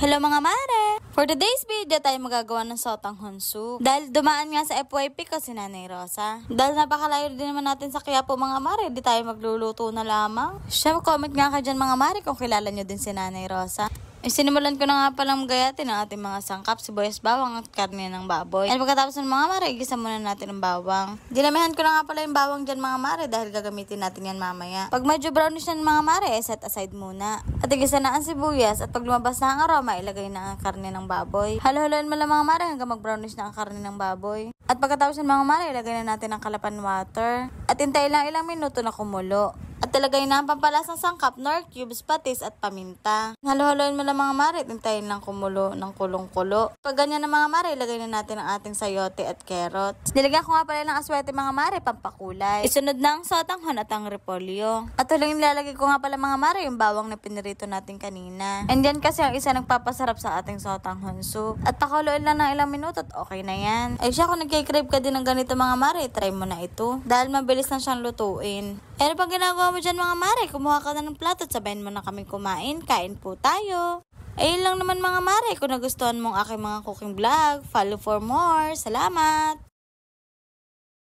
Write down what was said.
Hello mga mare! For today's video tayo magagawa ng sotanghon soup. Dahil dumaan nga sa FYP ko si Nanay Rosa. Dahil napakalayo din naman natin sa Quiapo mga mare, di tayo magluluto na lamang. Siya, comment nga ka dyan mga mare kung kilala nyo din si Nanay Rosa. Sinimulan ko na nga palang gayatin ang ating mga sangkap, sibuyas, bawang at karne ng baboy. At pagkatapos ng mga mare, igisa muna natin ang bawang. Dinamihan ko na nga pala yung bawang dyan mga mare dahil gagamitin natin yan mamaya. Pag medyo brownish na mga mare, set aside muna. At igisa na ang sibuyas at pag lumabas na ang aroma, ilagay na ang karne ng baboy. Halo-haloin mo lang mga mare hanggang mag-brownish na ang karne ng baboy. At pagkatapos ng mga mare, ilagay na natin ang kalapan water. At hintayin lang ilang minuto na kumulo. At ilagay na ang pampalasang sangkap, nor cubes, patis at paminta. Halo-haloin mo lang mga mare, hintayin lang kumulo ng kulong-kulo. Pag ganyan na mga mare, ilagay na natin ang ating sayote at carrots. Nilagyan ko nga pala ng aswete mga mare, pampakulay. Isunod na ang sotanghon at ang repolyo. At huling nilalagay ko nga pala mga mare, yung bawang na pinirito natin kanina. And yan kasi ang isa nagpapasarap sa ating sotanghon soup. At pakuluin lang ng ilang minuto at okay na yan. Ay siya, kung nagkikrave ka din ng ganito mga mare, try mo na ito. Dahil mabilis na siyang lutuin. Ano pang ginagawa mo dyan mga mare? Kumuha ka na ng plato at sabayin mo na kami kumain. Kain po tayo. Ayun lang naman mga mare. Kung nagustuhan mong aking mga cooking vlog, follow for more. Salamat!